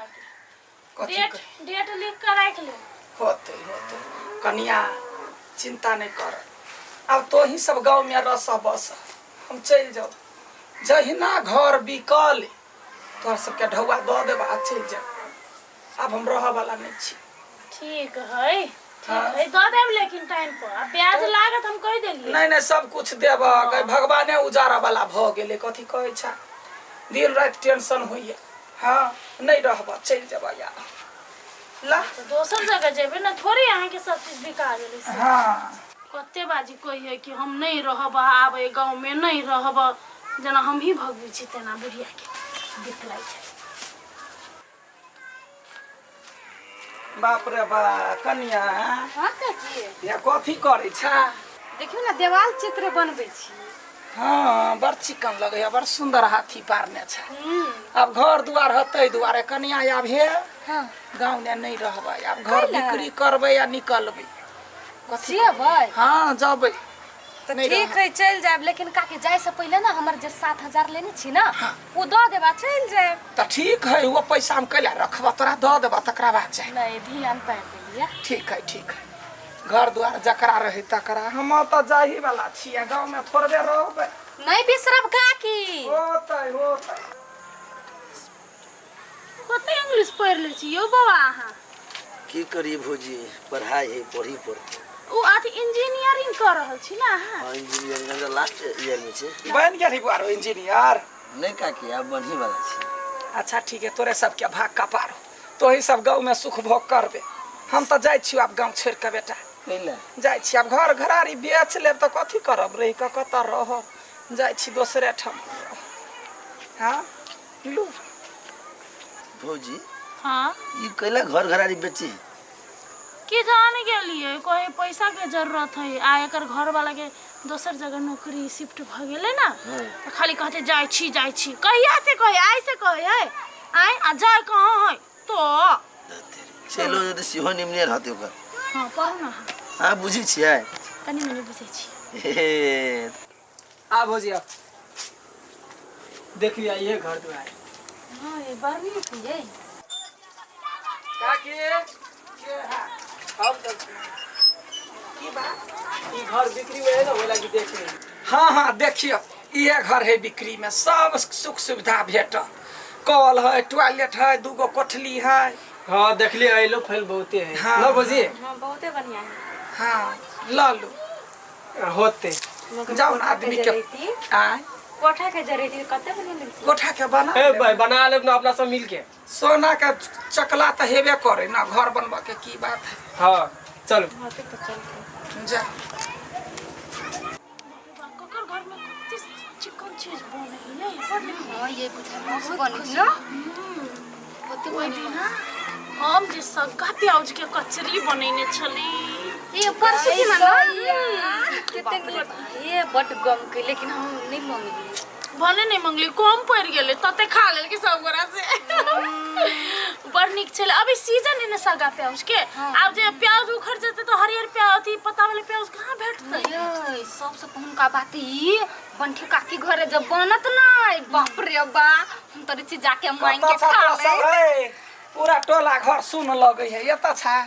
काकी date date लिख कर रख ले। होते कनिया चिंता नहीं कर। अब तो ही सब गांव में रस बस हम चल जाओ जहिना घर बिकल तोहर सबके ढौआ दऽ देबा आ चल जाओ। अब हम रह वाला नहीं छी। ठीक है दऽ देब लेकिन टाइम पर अब ब्याज लागत हम कह देलिए। नहीं सब कुछ देब भगवाने उजारा वाला भ गेले कथी कहै छ दिन रात टेंशन होइए। हाँ नहीं रहबा चल जाबा यार ला तो दोसर जगह जेबे ना थोड़ी अहाँ के सब चीज बिका गेले। हाँ कते बाजी कोई है कि हम नहीं रहब आबे गांव में नहीं रहब जना हम ही भगवी छी तेना बुढ़िया के दिखलाई छै। बाप रे बा कन्या हाँ काकी या कथी करे छ? देखियो ना देवाल चित्र बनबै छी। हाँ बड़ चिकन लगे बड़ सुंदर हाथी पारने छ। अब घर दुआर हतै दुआरे कन्या आब हे हाँ गाँव में नहीं रहबै अब घर बिक्री करबै या निकलबै कथी अबै। हाँ जबै तो ठीक है चल जाब लेकिन काकी जाए से पहले ना हमर जे 7,000 लेने छी ना वो दऽ देबा चल जाए। तो ठीक है वो पैसा हम कैला रखबा तोरा दऽ देबा तकरा बाद जाए। नहीं ध्यान पार देलिए। ठीक है घर द्वार जकरा रहे तकरा हम तो जाही वाला छियै गाँव में थोड़बे रहबै नहीं बिसरब काकी। होतै कते इंग्लिश पढ़ ले छी यो बाबा अहाँ? की करी भौजी पढ़ाई है पढ़ी पड़ते। ओ अथी इंजीनियरिंग कर रहल छी ना अहाँ? हां इंजीनियरिंग लास्ट ईयर में छे। बन गेली बारो इंजीनियर? नहीं काकी अब बनही वाला छे। अच्छा ठीक है तोरे सबके भाग का पारो तो ही सब गाँव में सुख भोग करबे। हम तो जाय छी अब गाँव छोड़ के बेटा कैला जाय छी अब घर घरारी बेच लेब तो कथी करब रही के कत रह जाय छी दोसरे ठाम। हाँ लू भौजी हाँ ई कैला घर घरारी बेची? की जाने गेलिए कोई पैसा के जरूरत है आ एकर घर वाला के दोसर जगह नौकरी शिफ्ट भ गेले ना तो खाली कहते जाय छी कहिया से कहे आई से कहे है आई आ जाय कहां है तो चलो जदि सिहो निमने रहते ओकर। हां पढ़ ना हां बुझी छियै कनी मनी बुझै छी। आ भौजी अब देखिए ये घर द्वार। हां ये बरनी है काकी के है अब तक की बात ई घर बिक्री में है ना होला कि देखे। हाँ देखियो ये घर है बिक्री में सब सुख सुविधा भेटल कल है टॉयलेट है दूगो कोठली है। हाँ देख लिया आइलो फैल बहुते है। हाँ। ना भौजी हां बहुते बढ़िया है। हाँ ला लो होते जाओ ना आदमी के आय कोठा के जरेती कते बने कोठा के बना ए भाई बना लेब ना अपना सब मिल के। सोना के चकला तो हेबे करे ना घर बनवा के की बात है। हाँ चलो हां तो चल जा ककर घर में कते चिकन चीज बने है हां ये बुझा मौसम बनी ना होते वही ना हम जे सग्गा प्याज के कचरी बनेने छली ये परसों की ना कितने ये बट गम के लेकिन हम नहीं मांगली भने नहीं मंगली कम पड़ गेले तते खा लेल के सब गोरा से बड़ निक छले। अभी सीजन है ना सगा प्याज के अब जे प्याज उखड़ जते तो हरियर प्याज थी पता वाले प्याज कहां भेटते ये सबसे पहन का बात ई बंठी काकी घरे जब बनत ना बाप रे बा हम तरी चीज जाके मांग के खा ले। पूरा टोला घर सुन लगे है ये तो छा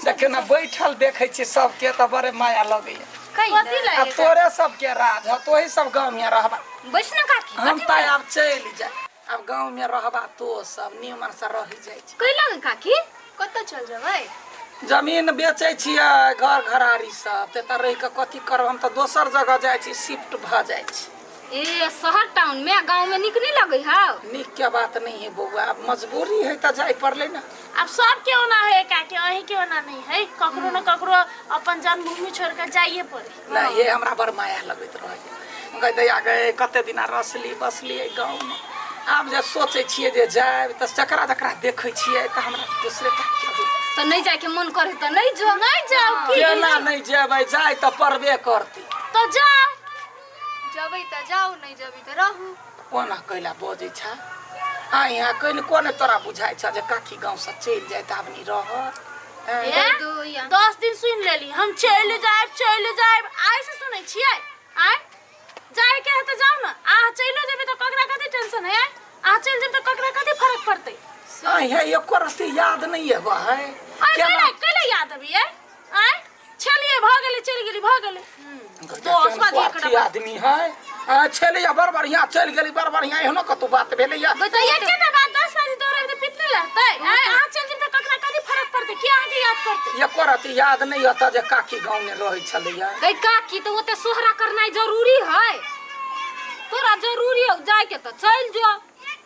देखे ना बैठल देखे छी सबके तो बड़े माया लगे है। कथी अब लागे तोरे सबके राज है तो ही सब गाँव में रहबा बैठ ना काकी हम तो अब चल जाए अब गाँव में रहबा तो सब नियमन से रह जाए छी। कई लगे काकी कत चल जबै जमीन बेचे छियै घर घरारी सब ते त रह के कथी करब हम तो दोसर जगह जाए छी शिफ्ट भ जाए छी। ए शहर टाउन में गांव में निक नहीं लगे है। निक के बात नहीं है बउआ अब मजबूरी है त जाए पड़ले ना। अब सब क्यों ना है काके अही क्यों ना नहीं है ककरो न ककरो अपन जन्मभूमि छोड़ के जाइए पड़े ना ये हमरा बड़ माया लगत रहे गई दया गए कते दिना रसली बसली गाँव में आब जे सोचे छियै जे जाए त जकरा जकरा देखे छियै त हमरा दूसरे का तो नहीं जाए के मन करे तो नहीं जो नहीं जाओ की केना नहीं जेबै जाए त परबे करती तो जाओ जबै त जाओ नहीं जबै त रहू कोना कैला बजे छ आ यहाँ कहीं कोने तोरा बुझाई छ जे काकी गाँव से चल जाए त आदमी रह ए 10 दिन सुन लेली हम चल जाए आई से सुनै छियै आय जाए के है तो जाओ ना आ चलो जेबे तो ककरा कथी टेंशन है आ चल जेबे तो ककरा कथी फर्क पड़ते है एको रस्ती याद नहीं है बा है कले याद अभी है आय चलिए भाग गेले चल गेली भाग गेले दोस्त बाजी स्वार्थी आदमी है चलिए बड़ बढ़िया चल गेली बड़ बढ़िया एहनो कतु बात भेले या बताइए के बात 10 बजे दौड़े तो पिटने लगता है आ चल दिन तक ककरा कदी फर्क पड़ते क्या आगे याद करते एको रस्ती याद नहीं होता जे काकी गांव में रहे छलैया गई काकी तो ओते सोहरा करना जरूरी है तोरा जरूरी हो जाए के तो चल जो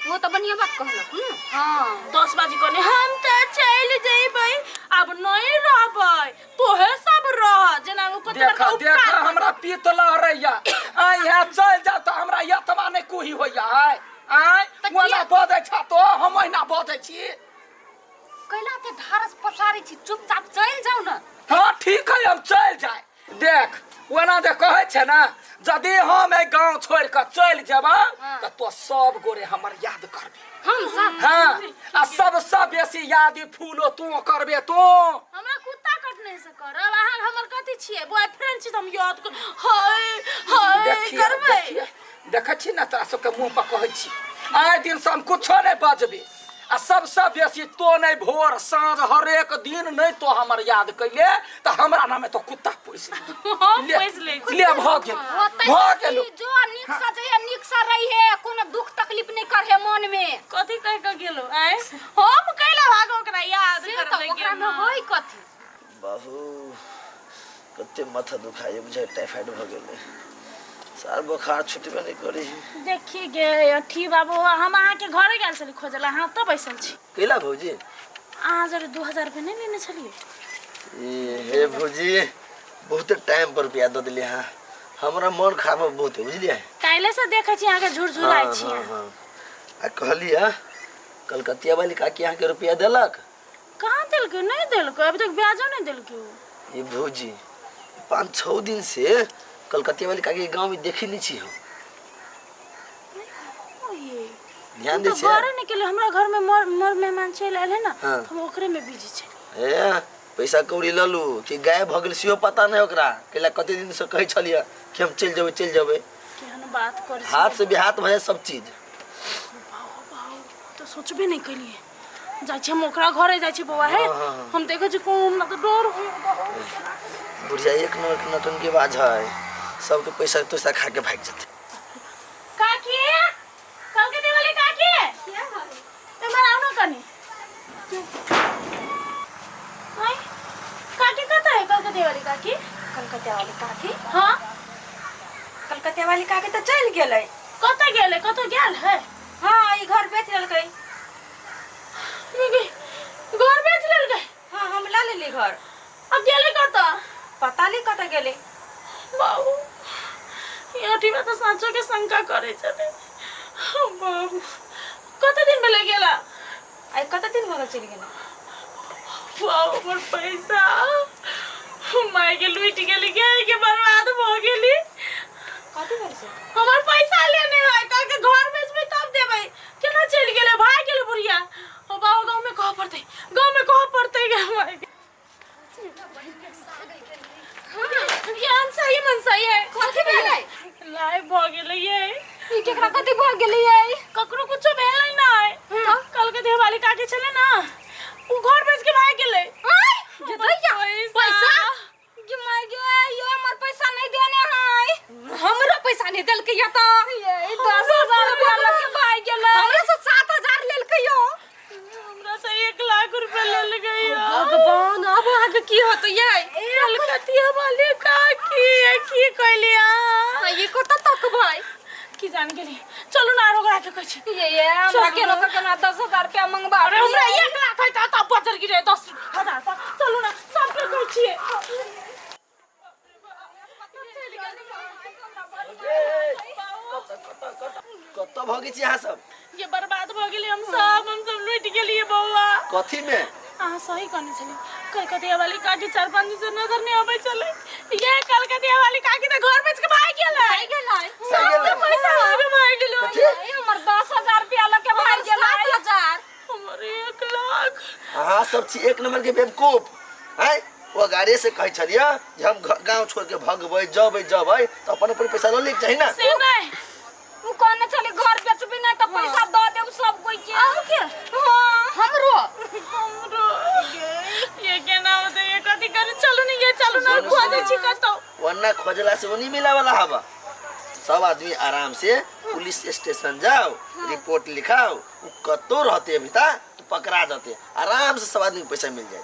वो तो बढ़िया बात कहलक न हां 10 बजे कोने हम त चल जइबै अब नहीं रहबै तोहे सब रह जना को देखा देखा हमरा पीत लहरैया आ यहाँ चल जा तो हमरा यतवा नहीं कुही होइया आय वाला बजे छ तो हम महीना बजे छी कैला के धारस पसारी छी चुपचाप चल जाऊ न हाँ ठीक है हम चल जाए देख वना जे कहे छे ना यदि हम ए गांव छोड़ के चल जेबा त तो सब गोरे हमर याद करबे हम सब हाँ आ सबसे बेसी याद फूलो तू करबे तू हमरा कुत्ता कटने से करब अहाँ हमर कथि छियै बॉयफ्रेंड छी हम याद कर हाय हाय करबै देखै छी ना तोरा सबके मुंह पर कहै छी आइ दिन से हम कुछो नहीं बजबे आ सबसे बेसी तो नहीं भोर साँझ हर एक दिन नहीं तो हमर याद कैले तो हमरा नामे तो कुत्ता पोस हम पोस ले भ गेल जो निक सा जे निक सा रही है कोनो दुख तकलीफ नहीं करे मन में कथि कह के गेलो आय हम कैला भागो ओकरा याद से करबै तो ओकरा में होई कथि बाबू कते माथा दुखाए बुझाए टाइफाइड भ गेले सार बुखार छुटबे नहीं करी देखी गे अठी बाबू हम अहाँ के घरे गेल छली खोजला हां त बैसल छी केला भौजी अहाँ जरे 2000 रुपया नहीं लेने छलिए ए हे भौजी बहुत टाइम पर रुपया द दिले हां हमरा मन खराब बहुत है बुझलिए काइले से देखै छी अहाँ के झुरझुराई छी हां आ कहलिया कलकतिया वाली काकी अहाँ के रुपया देलक कहां देलकै नहीं देलकै अभी तक ब्याजो नहीं देलकै ये भौजी 5-6 दिन से कलकतिया वाली काकी गांव में देखी नहीं छी हम ध्यान दे छी घरे निकले हमरा घर में मोर मेहमान चल आले ना हाँ। हम ओकरे में बिजी छी ए पैसा कौड़ी ललू कि गायब भ गेल सियो पता नहीं ओकरा केला कते दिन से कहै छलिया कि हम चल जेबै केहन बात कर हाथ से भी हाथ भए सब चीज तो सोचबे नहीं कलिए जाय छी हम ओकरा घरे जाय छी बौआ है हम देखै छी कोन ना तो डर हो बुढ़िया एक नंबर के नटन के बाज है सबके पैसा तो खा के भाग जाते काकी कलकत्ते वाली काकी क्या हो तुम्हारा आओ ना कनी आई काकी कता है कलकत्ते वाली काकी कलकत्ता वाली काकी हां कलकत्ता वाली काकी तो चल गेलै कता गेले कता गेल है हां ई घर बेच लेलकै घर बेच लेलकै हां हम ला लेली घर अब गेले कता पता नहीं कत गेले बाबू ये टीवा तो सांचो के शंका करे छले बाबू कते दिन में ले गेला आई कत दिन भगल चली गेला बाबू मोर पैसा माय के लूट गेली के बर्बाद भ गेली कथि भेल से हमर पैसा लेने है का के घर बेचबे तब देबै केना चल गेले भाग गेले बुढ़िया ओ बाबू गांव में कह पड़ते गे माय ज्ञान सही मन सही है कथि भेलै लाइ भ गेलै ये ई केकरा कथि भ गेलै ककरो कुछो भेलै नै कल के देवाली काटी छले ना उ घर बेच के भाग गेलै ये दैया पैसा कि मार गे ये हमर पैसा नहीं देने है हमरो पैसा नहीं देलकै या त ये 10000 रुपया लग के भाग गेलै हमरा से 7000 लेलकै यो हमरा से 1 लाख रुपया ले गई भगवान अब आगे की होत ये कलकतिया वाली काकी की कहलिया ये कोता तक भाई की जान गेली चलो ना रोगरा के कहै छी ये हमरा के लोग के ना 10000 रुपया मंगबा अरे हमरा 1 लाख है त बचल गिरे 10000 त चलो ना सब के कहै छी कत भगी छी यहाँ सब ये बर्बाद भ गेली हम सब लूट गेलिए बौआ कथी में अहाँ सही कहने छली कलकतिया वाली काकी 4-5 दिन से नजर नहीं आबै चले ये कलकतिया वाली काकी त घर बेच के भाग गेलै सब पैसा लगे भाग गेलै ये हमर 10000 रुपया लग के भाग गेलै 7000 हमर 1 लाख अहाँ सब छी एक नंबर के बेवकूफ हैं वो गाड़ी से कह छलिया जे हम गांव छोड़ के भगबै जबै तो अपन पैसा ल ले चाहिए ना से नहीं उ कहने छली घर बेचबी नहीं तो पैसा द देब सब कोई के के हां हमरो ना खोजला से वो नहीं मिला वाला हवा। सब आदमी आराम से पुलिस स्टेशन जाओ, रिपोर्ट लिखाओ, कतो रहते अभी ता तो पकड़ा जाते, आराम से सब आदमी को पैसा मिल जाए।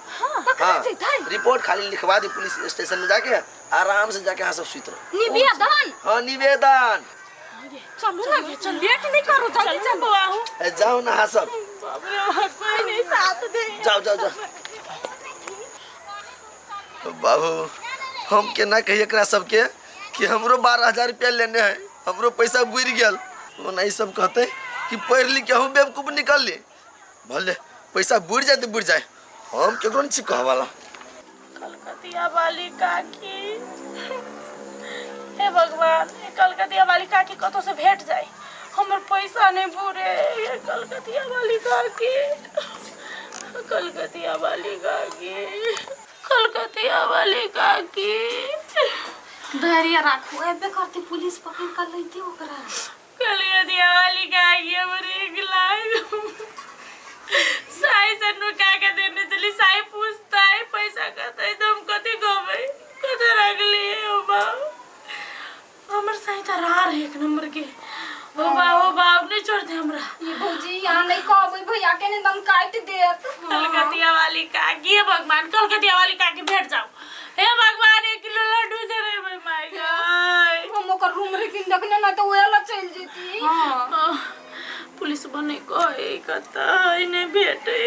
हाँ, रिपोर्ट खाली लिखवा दी पुलिस स्टेशन में जाके, आराम से जाके हाँ सब सुत रहो। निवेदन। हाँ निवेदन। चलो ना, लेट नहीं करो, जल्दी चलो। जाओ ना हाँ सब। कोई नहीं साथ दे। जाओ जाओ जाओ। बाबू हम के ना कहिए एकरा सबके कि हमरो 12,000 रुपया लेने हैं, हमरो पैसा बुड़ गया। वो नहीं सब कहते कि पढ़ लिख के हम बेवकूफ निकल ले, भले पैसा बुड़ जाए तो बुड़ जाए, हम केकरो नहीं कह वाला। कलकतिया वाली काकी, हे भगवान, ये कलकतिया वाली काकी कतो से भेट जाए, हमर पैसा नहीं बुरे। ये कलकतिया वाली काकी, कलकतिया वाली काकी, कलकतिया वाली काकी। धैर्य राखो, एबे करती पुलिस पकड़ कर लेती ओकरा। कलकतिया वाली काकी हमर 1 लाख साई से नुका के देने चली। साई पूछता है पैसा कहता है तुम कथी कहबै, कथी रख लिए हो बा। हमर साई त रार 1 नंबर के हो बा नहीं छोड़ दे हमरा। ये भौजी यहाँ नहीं कहबै, भैया के ने दम काट देत। कलकतिया वाली काकी, हे भगवान, कलकतिया वाली काकी भेट जाओ। हे भगवान, 1 किलो लड्डू दे रे भाई माय गॉड। हम ओकर रूम रे किन देखने ना तो ओला चल जेती। हां, पुलिस बने कहे कता इने भेटे।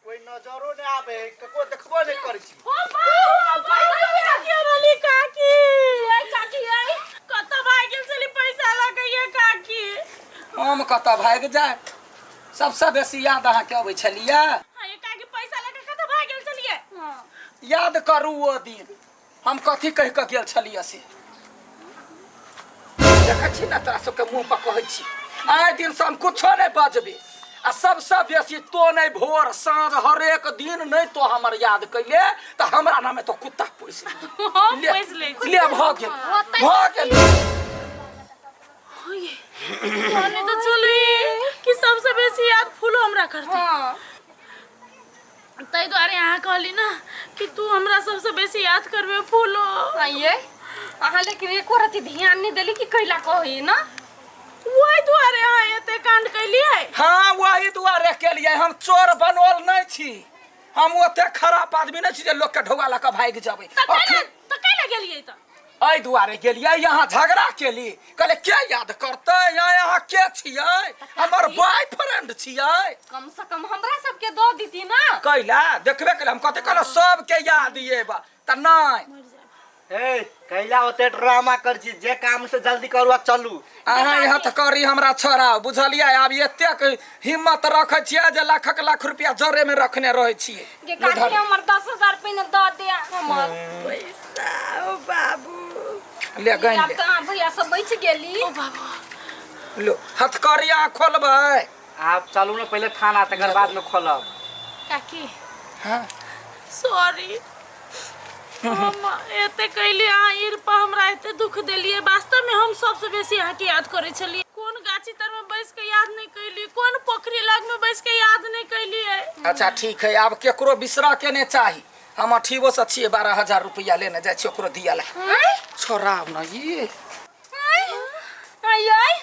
कोई नजरो नहीं आवे, कको देखबो नहीं करै छी। ओ काकी वाली काकी, ए काकी ए कत भाई गेल चली पैसा लगैया काकी। हम कत भाग जाए, सबसे बेसी याद अहाँ के अबै छलिया। हां ये काकी पैसा लगे कत भाग गेल चलिए। हां याद करू ओ दिन हम कथी कह के गेल छलिया से। देखै छी ना तोरा सबके मुंह पर कहै छी, आइ दिन से हम कुछो नहीं बजबे, आ सबसे बेसी तो नहीं भोर साँझ हर एक दिन नहीं तो हमर याद कैले तो हमरा नामे तो कुत्ता पोस ले भ गेल। माने तो चली कि सबसे बेसी याद फूलो हमरा करते। हां, तै द्वारे यहाँ कहली ना कि तू हमरा सबसे बेसी याद करबे फूलो। ये अहाँ लेकिन एको रति ध्यान नहीं देली कि कैला कही ना। वही द्वारे हाँ एते कांड कैलिए। हाँ वही द्वारे के लिए हम चोर बनल नहीं छी, हम ओते खराब आदमी नहीं छी जे लोग के ढोगा लक भाग जाबे। तो कैले गेलिए त एहि द्वारे गेलिए यहाँ झगड़ा केली, कहले के याद करते यहाँ के छियै, हमर बॉयफ्रेंड छियै। कम से कम हमरा सबके दो दीती ना। कैला देखबे कैला हम कते कहलो सबके याद येबा त नहीं। ए कैला होते ड्रामा कर छी, जे काम से जल्दी करू चलू। अहाँ यहाँ त करी हमरा छोड़ा बुझलिए। आब एतेक हिम्मत रखे छियै जे लाख रुपया जरे में रखने रहे छियै। के काकी हमर 10,000 रुपया द दे हमर पैसा। ओ बाबू ले गन ले कहां भैया सब बच गेली। ओ बाबू लो हथकरिया खोलबै। आप चलू ना पहले थाना, तकर बाद में खोलब। काकी हां सॉरी, हम एते कैली अहाँ ईर पर हमरा एते दुख देलिए। वास्तव में हम सबसे बेसी अहाँ के याद करे छलिए। कोन गाछी तर में बैस के याद नहीं कैली, कोन पोखरी लग में बैस के याद नहीं कैली है। अच्छा ठीक है, अब केकरो बिसरा के नहीं चाही, हम अठीबो से छिए 12,000 रुपया लेने जाय छी ओकरो दिया ला। छोड़ा न ये आई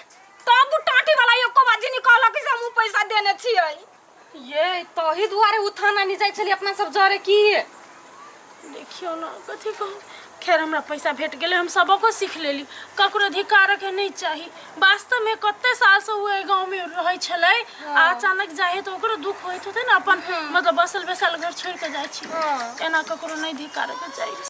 तब टाटी वाला एको बाजी निकाल के हम पैसा देने छियै। ये तो ही दुआरे उठाना नहीं जाय छली अपना सब जरे की। देखियो ना कथी कहूँ, खैर हमरा पैसा भेट गेले, हम सबको सीख लेली ककरो अधिकार के नहीं चाहिए। वास्तव में कते साल से हुए गांव में रहे छले, अचानक जाए तो ओकरो दुख होइत होते ना, अपन मतलब बसल घर छोड़ के जाय छी, एना ककरो नहीं अधिकार के चाहिए।